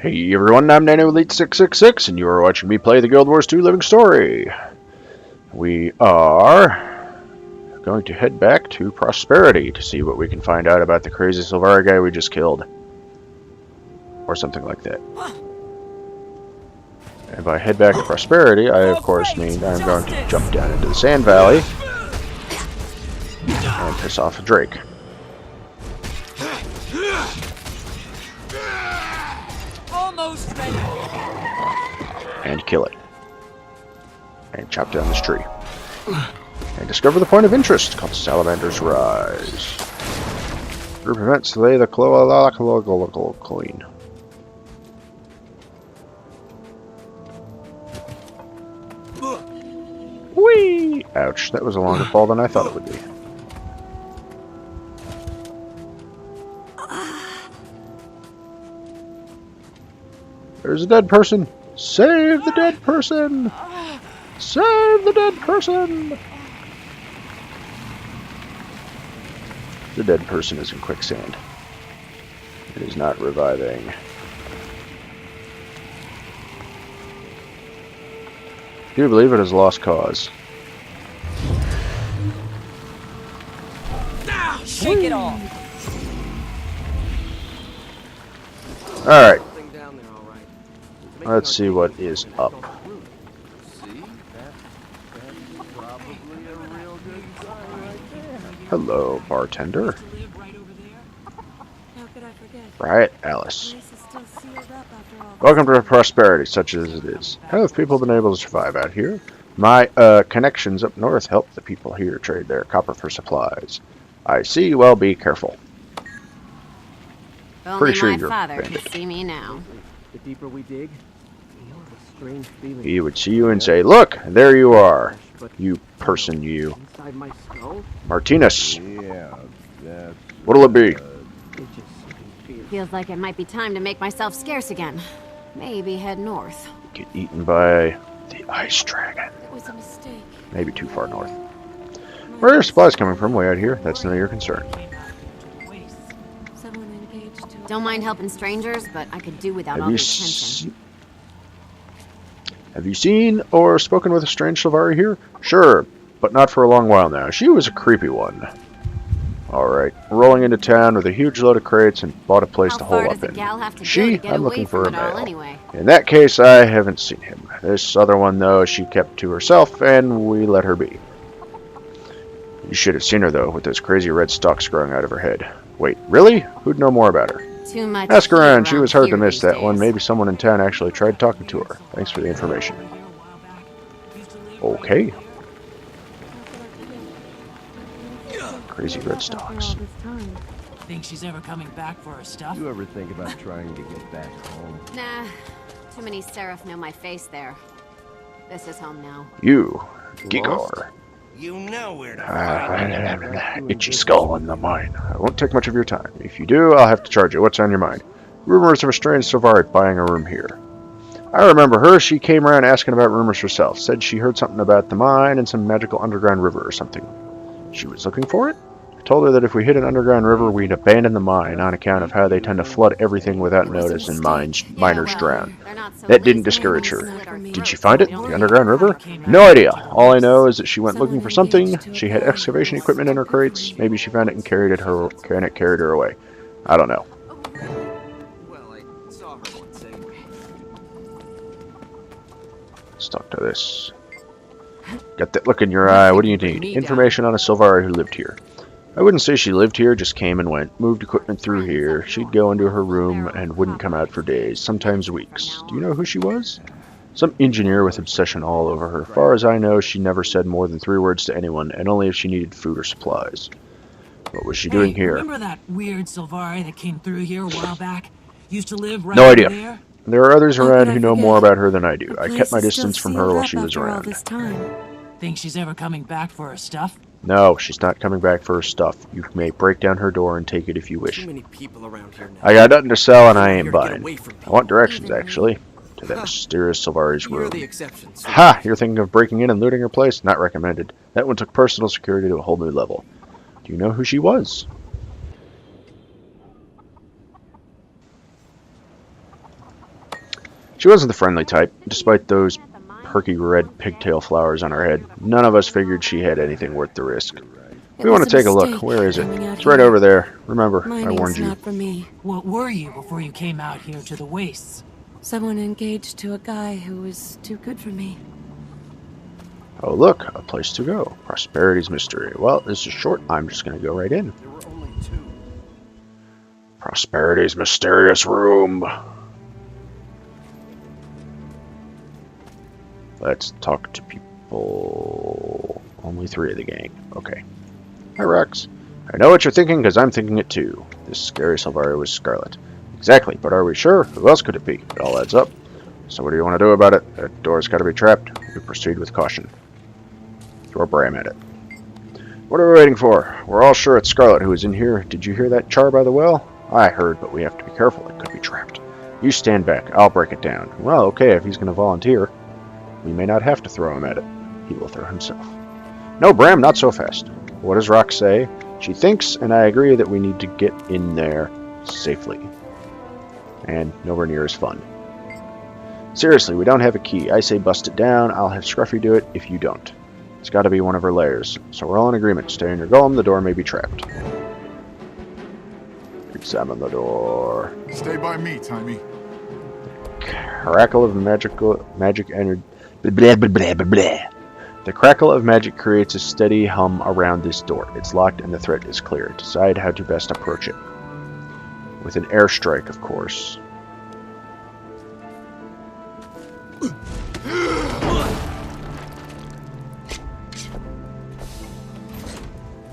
Hey everyone, I'm NanoElite666, and you are watching me play the Guild Wars 2 Living Story. We are going to head back to Prosperity to see what we can find out about the crazy Silvari guy we just killed. Or something like that. And by head back to Prosperity, I of course mean I'm going to jump down into the Sand Valley and piss off a Drake. And kill it. And chop down this tree. And discover the point of interest called Salamander's Rise. Group events lay the clean. Whee! Ouch, that was a longer fall than I thought it would be. There's a dead person! Save the dead person! Save the dead person! The dead person is in quicksand. It is not reviving. I do believe it is a lost cause. Shake it off! Alright. Let's see what is up. Hello, bartender. Right, Alice. Welcome to Prosperity, such as it is. How have people been able to survive out here? My connections up north help the people here trade their copper for supplies. I see. Well, be careful. Pretty sure you're father bandit. can see me now. The deeper we dig, strange feeling. He would see you and say, "Look, there you are, you person, you." Inside my skull, Martinez, Yeah, that's, what'll it be? it just Feels like it might be time to make myself scarce again. Maybe head north. Get eaten by the ice dragon. It was a mistake. Maybe too far north. Where are your supplies coming from? Way out here? That's none of your concern. Don't mind helping strangers, but I could do without all the attention. Have you seen or spoken with a strange Silvari here? Sure, but not for a long while now. She was a creepy one. Alright, rolling into town with a huge load of crates and bought a place to hole up in. I'm looking for a male. Anyway? In that case, I haven't seen him. This other one, though, she kept to herself, and we let her be. You should have seen her, though, with those crazy red stalks growing out of her head. Wait, really? Who'd know more about her? Too much. Ask around. She was hard to miss, these that days. one. Maybe someone in town actually tried talking to her. Thanks for the information. Okay. Crazy red stalks. Think she's ever coming back for her stuff? you ever think about trying to get back home? Nah, too many seraph know my face there. This is home now. You, Gigor. You know where to find me. Itchy skull in the mine. I won't take much of your time. If you do, I'll have to charge you. What's on your mind? Rumors of a strange Silvari buying a room here. I remember her. She came around asking about rumors herself. Said she heard something about the mine and some magical underground river or something. She was looking for it? I told her that if we hit an underground river, we'd abandon the mine on account of how they tend to flood everything without notice and miners drown. That didn't discourage her. Did she find it? The underground river? No idea. All I know is that she went looking for something. She had excavation equipment in her crates. Maybe she found it and carried her away. I don't know. Well, I saw her once anyway. Let's talk to this. Got that look in your eye. What do you need? Information on a Silvari who lived here. I wouldn't say she lived here, just came and went. Moved equipment through here. She'd go into her room and wouldn't come out for days, sometimes weeks. Do you know who she was? Some engineer with obsession all over her. Far as I know, she never said more than 3 words to anyone, and only if she needed food or supplies. What was she doing here? Remember that weird Silvari that came through here a while back? Used to live right No over idea. there? There are others around who know more about her than I do. I kept my distance from her while she was around. Think she's ever coming back for her stuff? No, she's not coming back for her stuff. You may break down her door and take it if you wish. Too many people around here now. I got nothing to sell and I ain't Here to get buying. away from I want directions, actually, to that mysterious Silvari's You're room. the exceptions. Ha! You're thinking of breaking in and looting her place? Not recommended. That one took personal security to a whole new level. Do you know who she was? She wasn't the friendly type, despite those perky red pigtail flowers on her head. None of us figured she had anything worth the risk. We want to take a look. Where is it? It's right over there. Remember, I warned you. Not for me. What were you before you came out here to the wastes? Someone engaged to a guy who was too good for me. Oh look, a place to go. Prosperity's Mystery. Well, this is short. I'm just going to go right in. There were only two. Prosperity's mysterious room. Let's talk to people. Only 3 of the gang. Okay. Hi, Rex. I know what you're thinking, because I'm thinking it too. This scary Silvari was Scarlet. Exactly, but are we sure? Who else could it be? It all adds up. So what do you want to do about it? That door's got to be trapped. We proceed with caution. Throw Bram at it. What are we waiting for? We're all sure it's Scarlet who is in here. Did you hear that char by the well? I heard, but we have to be careful. It could be trapped. You stand back. I'll break it down. Well, okay, if he's going to volunteer. We may not have to throw him at it. He will throw himself. No, Bram, not so fast. What does Rock say? She thinks, and I agree, that we need to get in there safely. And nowhere near as fun. Seriously, we don't have a key. I say bust it down. I'll have Scruffy do it if you don't. It's got to be one of her layers. So we're all in agreement. Stay in your golem. The door may be trapped. Examine the door. Stay by me, Timey. Crackle of magic energy. Blah, blah, blah, blah, blah. The crackle of magic creates a steady hum around this door. It's locked and the threat is clear. Decide how to best approach it. With an airstrike, of course.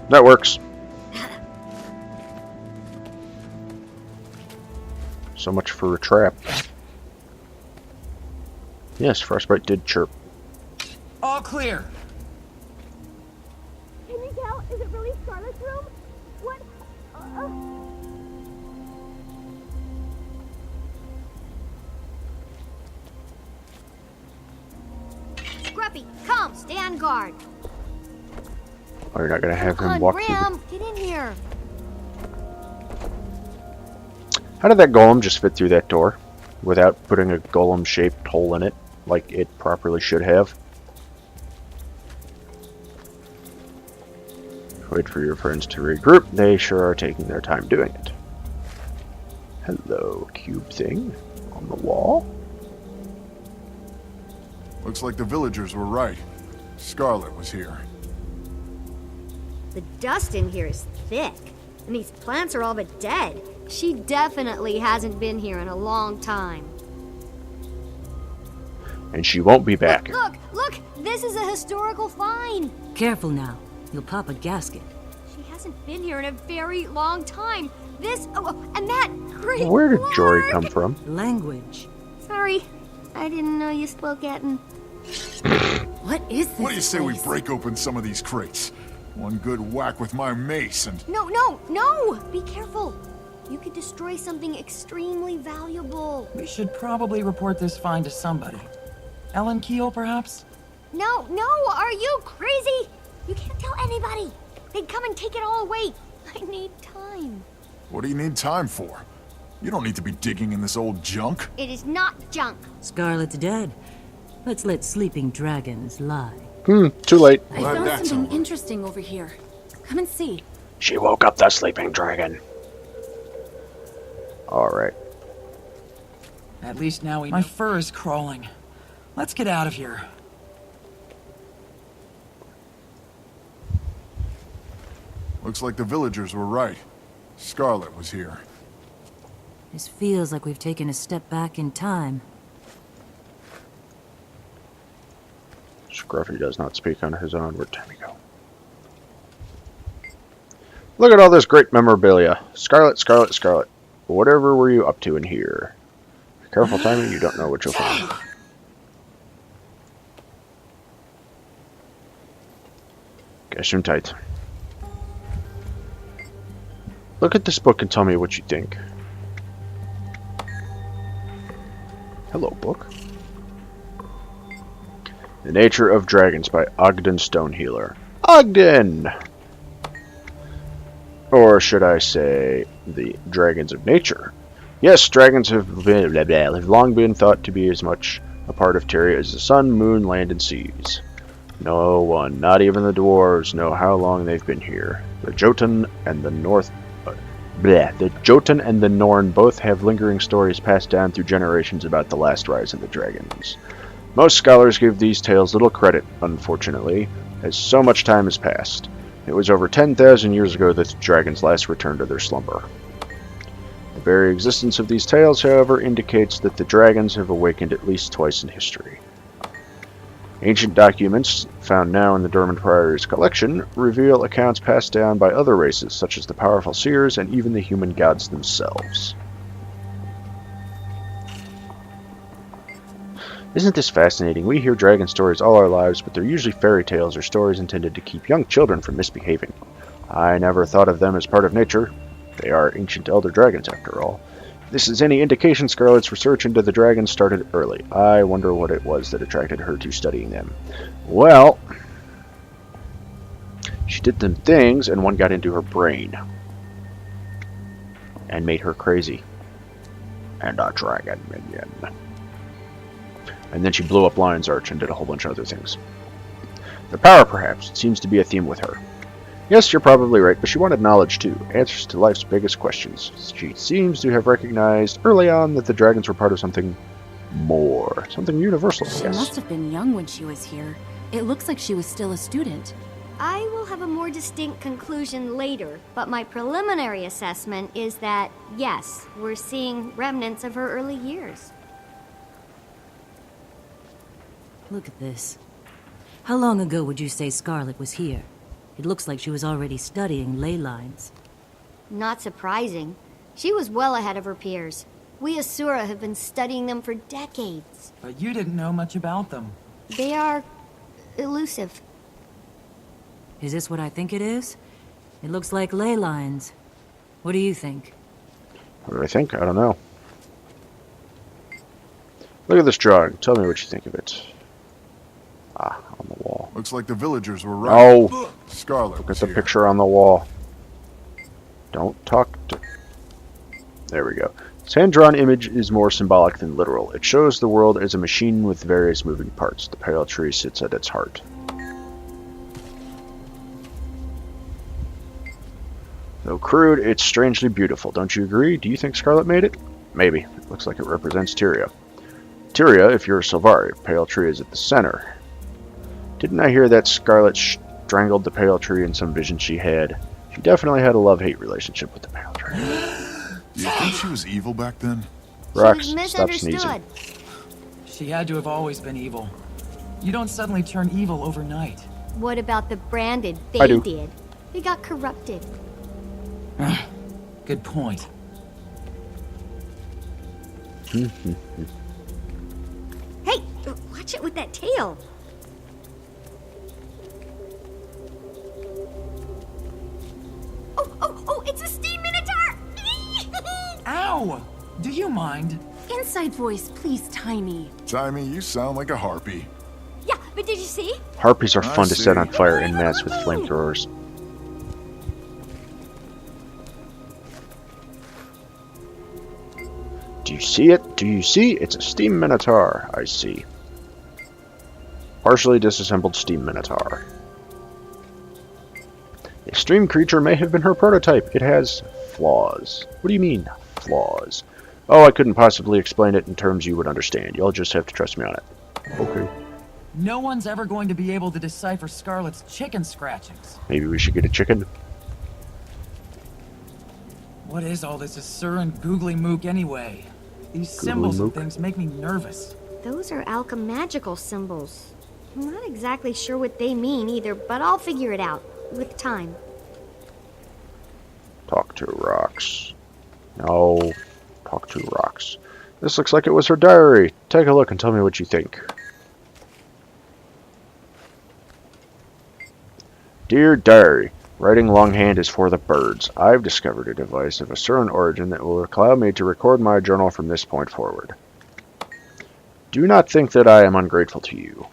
That works. So much for a trap. Yes, Frostbite did chirp. All clear. Can you tell? Is it really Scarlet's room? What? Scruffy, come, stand guard. Oh, you're not gonna have Come him on, walk through Bram, get in here. How did that golem just fit through that door without putting a golem-shaped hole in it like it properly should have? Wait for your friends to regroup. They sure are taking their time doing it. Hello, cube thing on the wall. Looks like the villagers were right. Scarlet was here. The dust in here is thick, and these plants are all but dead. She definitely hasn't been here in a long time. And she won't be back. Look! This is a historical find! Careful now. You'll pop a gasket. She hasn't been here in a very long time. And that great Where did Jory word! come from? Language. Sorry, I didn't know you spoke Etin. What is this? What do you say we place? break open some of these crates? One good whack with my mace and... No! Be careful. You could destroy something extremely valuable. We should probably report this find to somebody. Ellen Keel, perhaps? No, are you crazy? You can't tell anybody. They'd come and take it all away. I need time. What do you need time for? You don't need to be digging in this old junk. It is not junk. Scarlet's dead. Let's let sleeping dragons lie. Too late. I Glad found that's something over. interesting over here. Come and see. She woke up the sleeping dragon. Alright. At least now we know. My fur is crawling. Let's get out of here. Looks like the villagers were right. Scarlet was here. This feels like we've taken a step back in time. Scruffy does not speak on his own. Where'd Timmy go? Look at all this great memorabilia. Scarlet. Whatever were you up to in here? Careful, Timmy. You don't know what you'll find. Guess him tight. Look at this book and tell me what you think. Hello, book. The Nature of Dragons by Ogden Stonehealer. Ogden! Or should I say, The Dragons of Nature Yes, dragons have long been thought to be as much a part of Tyria as the sun, moon, land, and seas. No one, not even the dwarves, know how long they've been here. The Jotun and the Norn both have lingering stories passed down through generations about the last rise of the dragons. Most scholars give these tales little credit, unfortunately, as so much time has passed. It was over 10,000 years ago that the dragons last returned to their slumber. The very existence of these tales, however, indicates that the dragons have awakened at least twice in history. Ancient documents, found now in the Dormant Priory's collection, reveal accounts passed down by other races, such as the powerful seers and even the human gods themselves. Isn't this fascinating? We hear dragon stories all our lives, but they're usually fairy tales or stories intended to keep young children from misbehaving. I never thought of them as part of nature. They are ancient elder dragons, after all. If this is any indication, Scarlet's research into the dragons started early. I wonder what it was that attracted her to studying them. Well, she did them things, and one got into her brain. And made her crazy. And a dragon minion. And then she blew up Lion's Arch and did a whole bunch of other things. The power, perhaps. It seems to be a theme with her. Yes, you're probably right, but she wanted knowledge too. Answers to life's biggest questions. She seems to have recognized early on that the dragons were part of something more. Something universal, She yes. must have been young when she was here. It looks like she was still a student. I will have a more distinct conclusion later, but my preliminary assessment is that, yes, we're seeing remnants of her early years. Look at this. How long ago would you say Scarlet was here? It looks like she was already studying ley lines. Not surprising. She was well ahead of her peers. We Asura have been studying them for decades. But you didn't know much about them. They are elusive. Is this what I think it is? It looks like ley lines. What do you think? What do I think? I don't know. Look at this drawing. Tell me what you think of it. Ah, on the wall. Looks like the villagers were right. Oh! Scarlet Look was at the here. picture on the wall. Don't talk to... There we go. This hand-drawn image is more symbolic than literal. It shows the world as a machine with various moving parts. The pale tree sits at its heart. Though crude, it's strangely beautiful. Don't you agree? Do you think Scarlet made it? Maybe. It looks like it represents Tyria. Tyria, if you're a Silvari, pale tree is at the center. Didn't I hear that Scarlet strangled the pale tree in some vision she had? She definitely had a love-hate relationship with the pale tree. Do you think she was evil back then? Rox, She was stop sneezing. misunderstood. She had to have always been evil. You don't suddenly turn evil overnight. What about the branded I they do. did? They got corrupted. Good point. Hey, watch it with that tail. Oh, it's a steam minotaur! Ow! Do you mind? Inside voice, please, Tiny. Timmy, you sound like a harpy. Yeah, but did you see? Harpies are fun I to set see. on fire en masse with flamethrowers. Do you see it? Do you see? It's a steam minotaur. I see. Partially disassembled steam minotaur. A stream creature may have been her prototype. It has flaws. What do you mean, flaws? Oh, I couldn't possibly explain it in terms you would understand. You'll just have to trust me on it. Okay. No one's ever going to be able to decipher Scarlet's chicken scratchings. Maybe we should get a chicken. What is all this Asuran googly mook anyway? These symbols and mook? things make me nervous. Those are alchemagical symbols. I'm not exactly sure what they mean either, but I'll figure it out with time. Talk to Rox. No. Talk to Rox. This looks like it was her diary. Take a look and tell me what you think. Dear Diary, writing longhand is for the birds. I've discovered a device of a certain origin that will allow me to record my journal from this point forward. Do not think that I am ungrateful to you.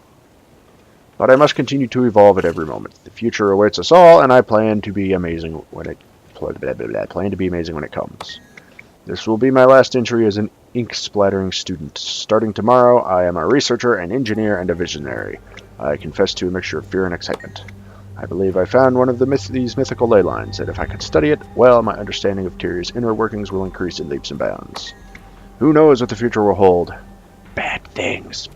But I must continue to evolve at every moment. The future awaits us all, and I plan to be amazing when it plan to be amazing when it comes. This will be my last entry as an ink-splattering student. Starting tomorrow, I am a researcher, an engineer, and a visionary. I confess to a mixture of fear and excitement. I believe I found one of these mythical ley lines, and if I can study it, well, my understanding of Tyrion's inner workings will increase in leaps and bounds. Who knows what the future will hold? Bad things.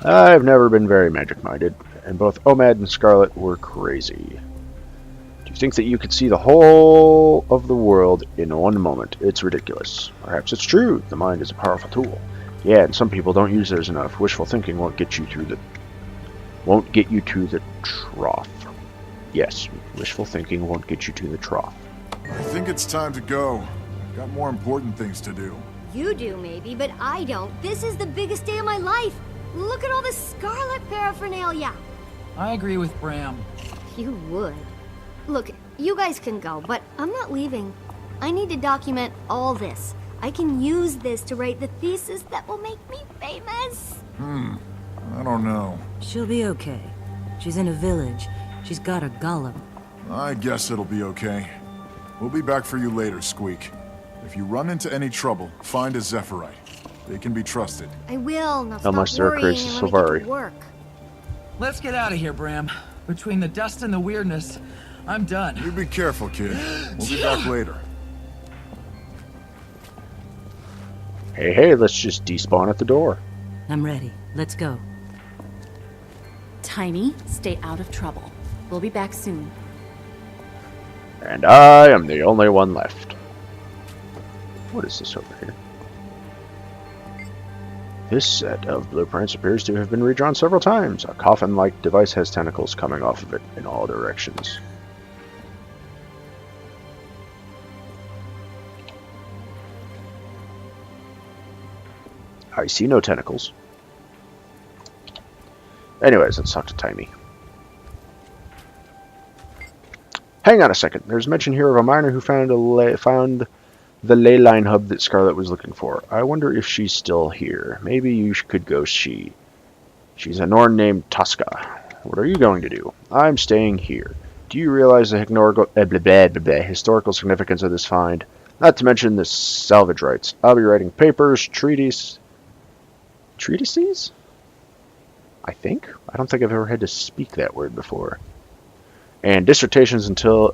I've never been very magic-minded, and both Omad and Scarlet were crazy. Do you think that you could see the whole of the world in one moment? It's ridiculous. Perhaps it's true. The mind is a powerful tool. Yeah, and some people don't use theirs enough. Wishful thinking won't get you to the trough. Yes, wishful thinking won't get you to the trough. I think it's time to go. Got more important things to do. You do, maybe, but I don't. This is the biggest day of my life. Look at all this Scarlet paraphernalia. I agree with Bram. You would. Look, you guys can go, but I'm not leaving. I need to document all this. I can use this to write the thesis that will make me famous. I don't know. She'll be okay. She's in a village. She's got a golem. I guess it'll be okay. We'll be back for you later, Squeak. If you run into any trouble, find a Zephyrite. They can be trusted. I will. Now Unless stop they're worrying crazy and let me Silvari. get to work. Let's get out of here, Bram. Between the dust and the weirdness, I'm done. You be careful, kid. We'll be back later. Hey, let's just despawn at the door. I'm ready. Let's go. Tiny, stay out of trouble. We'll be back soon. And I am the only one left. What is this over here? This set of blueprints appears to have been redrawn several times. A coffin-like device has tentacles coming off of it in all directions. I see no tentacles. Anyways, let's talk to Tiny. Hang on a second. There's mention here of a miner who found the ley line hub that Scarlet was looking for. I wonder if she's still here. Maybe you could go see. She's a Norn named Tosca. What are you going to do? I'm staying here. Do you realize the historical significance of this find? Not to mention the salvage rights. I'll be writing papers, treatises? I think? I don't think I've ever had to speak that word before. And dissertations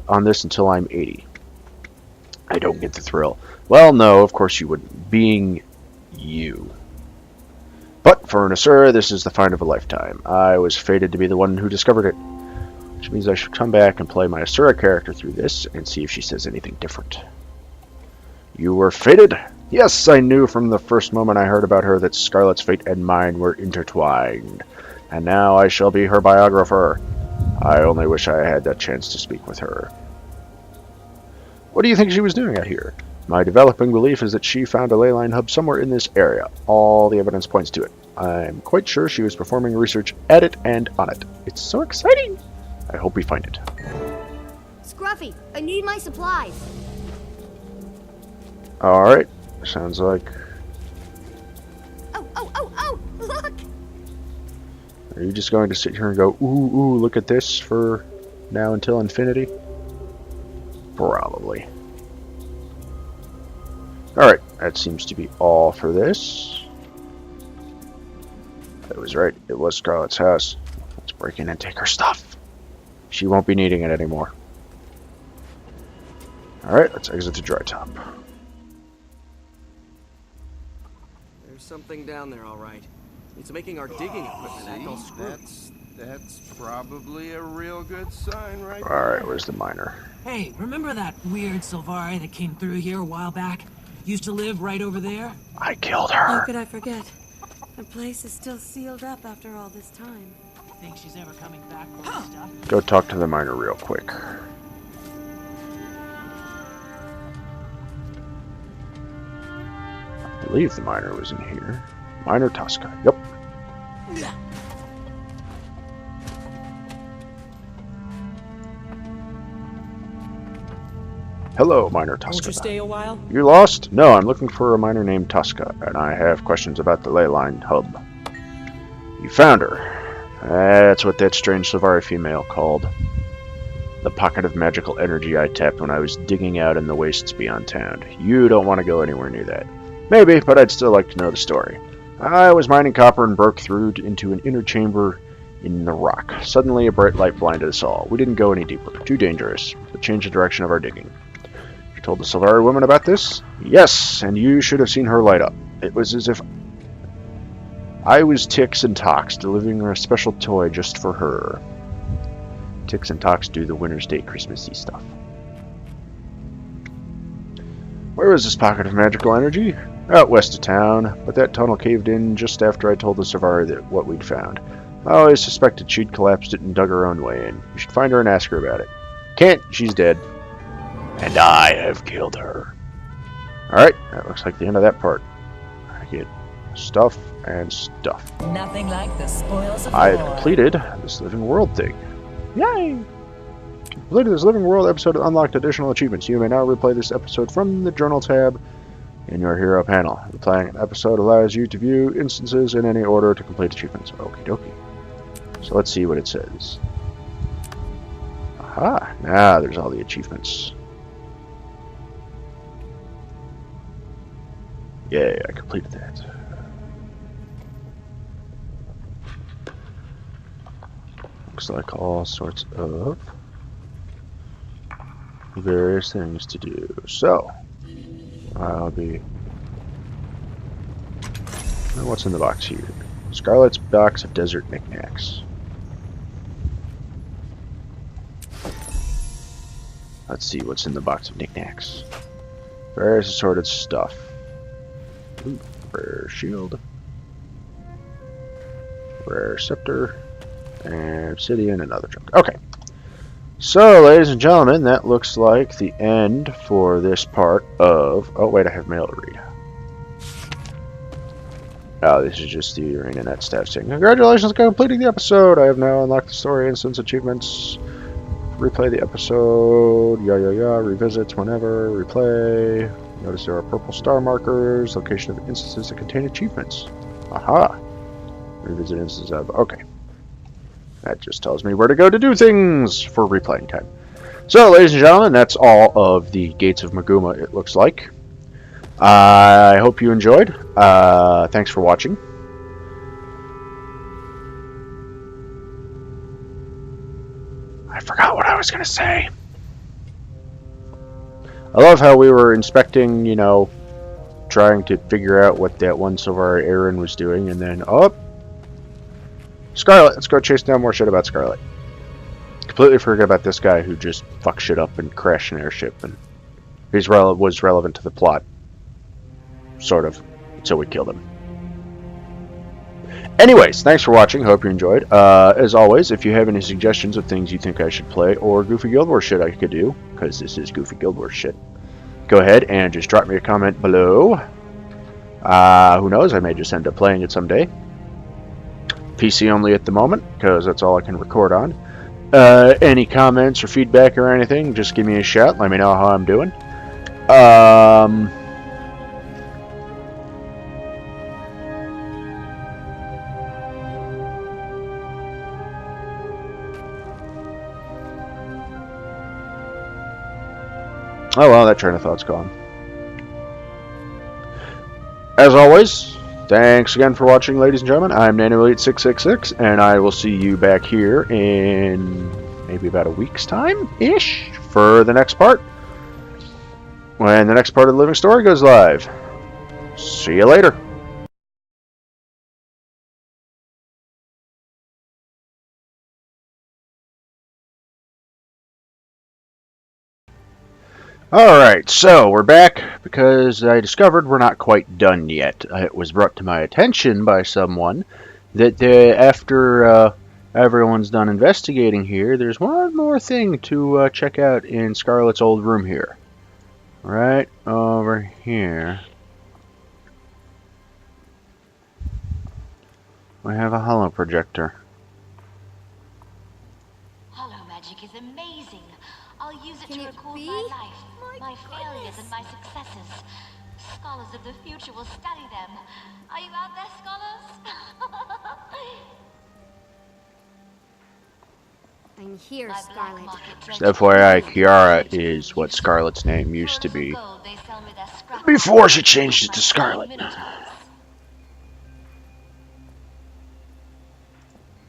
on this until I'm 80. I don't get the thrill. Well, no, of course you wouldn't, being you. But for an Asura, this is the find of a lifetime. I was fated to be the one who discovered it, which means I should come back and play my Asura character through this and see if she says anything different. You were fated? Yes, I knew from the first moment I heard about her that Scarlet's fate and mine were intertwined. And now I shall be her biographer. I only wish I had that chance to speak with her. What do you think she was doing out here? My developing belief is that she found a ley line hub somewhere in this area. All the evidence points to it. I'm quite sure she was performing research at it and on it. It's so exciting! I hope we find it. Scruffy, I need my supplies. Alright. Sounds like... Oh, look! Are you just going to sit here and go, ooh, look at this for now until infinity? Probably. Alright, that seems to be all for this. I was right, it was Scarlet's house. Let's break in and take her stuff. She won't be needing it anymore. Alright, let's exit the dry top. There's something down there, all right. It's making our digging equipment act all screwed. That's probably a real good sign, right? Alright, where's the miner? Hey, remember that weird Silvari that came through here a while back? Used to live right over there? I killed How her. could I forget? The place is still sealed up after all this time. Think she's ever coming back for this stuff? Go talk to the miner real quick. I believe the miner was in here. Miner Tosca. Yep. Hello, Miner Tosca. Won't you stay a while? You lost? No, I'm looking for a miner named Tosca, and I have questions about the ley line hub. You found her. That's what that strange Silvari female called the pocket of magical energy I tapped when I was digging out in the wastes beyond town. You don't want to go anywhere near that. Maybe, but I'd still like to know the story. I was mining copper and broke through into an inner chamber in the rock. Suddenly, a bright light blinded us all. We didn't go any deeper. Too dangerous. But changed the direction of our digging. You told the Silvari woman about this? Yes, and you should have seen her light up. It was as if I was Tix and Tox, delivering her a special toy just for her. Tix and Tox do the Winter's Day Christmassy stuff. Where was this pocket of magical energy? Out west of town, but that tunnel caved in just after I told the Silvari that what we'd found. I always suspected she'd collapsed it and dug her own way in. You should find her and ask her about it. Can't, she's dead. And I have killed her. Alright, that looks like the end of that part. I get stuff and stuff. Nothing like the spoils of I've war. completed this living world thing. Yay! Completed this living world episode and unlocked additional achievements. You may now replay this episode from the journal tab in your hero panel. Replaying an episode allows you to view instances in any order to complete achievements. Okie dokie. So let's see what it says. Aha! Now there's all the achievements. Yay, I completed that. Looks like all sorts of various things to do. So, I'll be... What's in the box here? Scarlet's box of desert knickknacks. Let's see what's in the box of knickknacks. Various assorted stuff. Ooh, rare shield. Rare scepter. And obsidian and other junk. Okay. So, ladies and gentlemen, that looks like the end for this part of... Oh, wait, I have mail to read. Oh, this is just the Aerin and that staff saying, congratulations on completing the episode! I have now unlocked the story instance achievements. Replay the episode. Revisits whenever. Replay. Notice there are purple star markers. Location of instances that contain achievements. Aha! Revisit instances of... Okay. That just tells me where to go to do things for replaying time. So, ladies and gentlemen, that's all of the Gates of Maguuma, it looks like. I hope you enjoyed. Thanks for watching. I forgot what I was going to say. I love how we were inspecting, you know, trying to figure out what that one Silvari Aerin was doing, and then, oh, Scarlet, let's go chase down more shit about Scarlet. Completely forget about this guy who just fucked shit up and crashed an airship, and he was relevant to the plot. Sort of. So we killed him. Anyways, thanks for watching. Hope you enjoyed. As always, if you have any suggestions of things you think I should play, or Goofy Guild Wars shit I could do, because this is Goofy Guild Wars shit, go ahead and just drop me a comment below. Who knows, I may just end up playing it someday. PC only at the moment, because that's all I can record on. Any comments or feedback or anything, just give me a shout. Let me know how I'm doing. Oh well, that train of thought's gone. As always, thanks again for watching, ladies and gentlemen. I'm NanoElite666, and I will see you back here in maybe about a week's time-ish for the next part, when the next part of the Living Story goes live. See you later. Alright, so we're back because I discovered we're not quite done yet. It was brought to my attention by someone that after everyone's done investigating here, there's one more thing to check out in Scarlet's old room here. Right over here. We have a holo projector. Holo magic is amazing. I'll use it Can to it record be? my life, My my failures goodness. and my successes. Scholars of the future will study them. Are you out there, scholars? I'm here, My black Scarlet. market Just treasure FYI, is Kiara rich. is what Scarlet's name used to For a be. little gold, they sell me their scrap Before iron she and changed it my to steam Scarlet. minotaurs.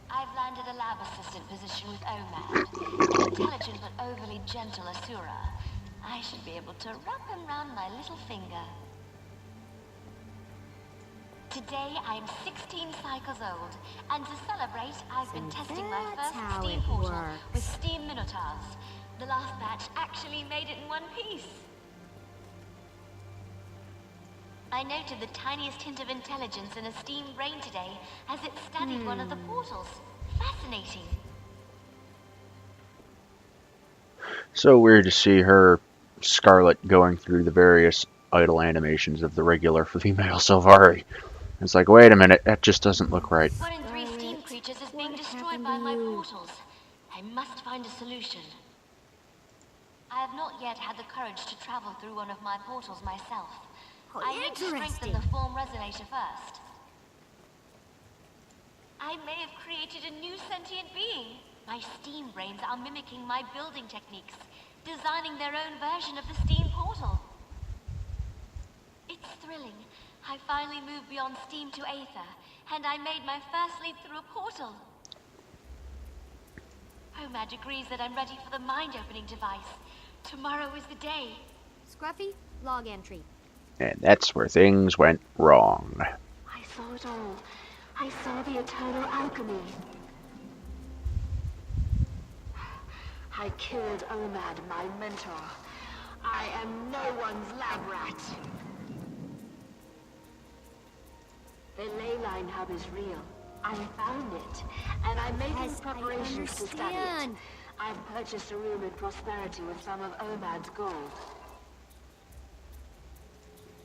I've landed a lab assistant position with OMAD, an intelligent but overly gentle Asura. I should be able to wrap him round my little finger. Today I'm 16 cycles old, and to celebrate, I've been testing my that's first how steam it portal works. with steam minotaurs. The last batch actually made it in one piece. I noted the tiniest hint of intelligence in a steam brain today as it studied one of the portals. Fascinating. So weird to see her, Scarlet, going through the various idle animations of the regular female Sylvari. It's like, wait a minute, that just doesn't look right. 1 in 3 steam creatures is being destroyed by my portals. I must find a solution. I have not yet had the courage to travel through one of my portals myself. Oh, I need to strengthen the form resonator first. I may have created a new sentient being. My steam brains are mimicking my building techniques, designing their own version of the steam portal. It's thrilling. I finally moved beyond steam to aether, and I made my first leap through a portal. Homad agrees that I'm ready for the mind-opening device. Tomorrow is the day. Scruffy, log entry. And that's where things went wrong. I saw it all. I saw the eternal alchemy. I killed Omad, my mentor. I am no one's lab rat. The ley line hub is real. I found it, and I'm making Yes, I preparations to study it. understand. I've purchased a room in prosperity with some of Omad's gold.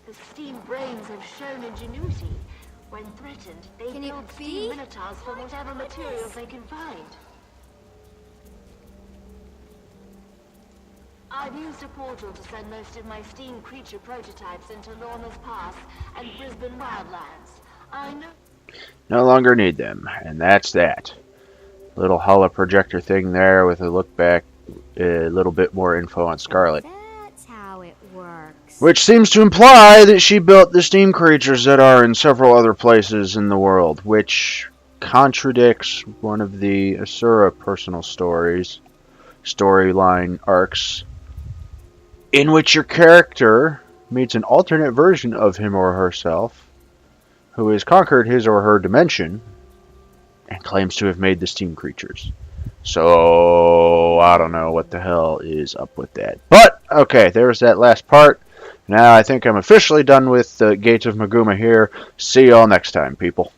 The steam brains have shown ingenuity. When threatened, they Can it build be? steam minotaurs from whatever materials they can find. I've used a portal to send most of my steam creature prototypes into Lorna's Pass and Brisbane Wildlands. I know. No longer need them, and that's that. Little holo projector thing there with a look back, a little bit more info on Scarlet. That's how it works. Which seems to imply that she built the steam creatures that are in several other places in the world, which contradicts one of the Asura personal storyline arcs, in which your character meets an alternate version of him or herself, who has conquered his or her dimension, and claims to have made the steam creatures. So, I don't know what the hell is up with that. But, okay, there's that last part. Now I think I'm officially done with the Gates of Maguuma here. See y'all next time, people.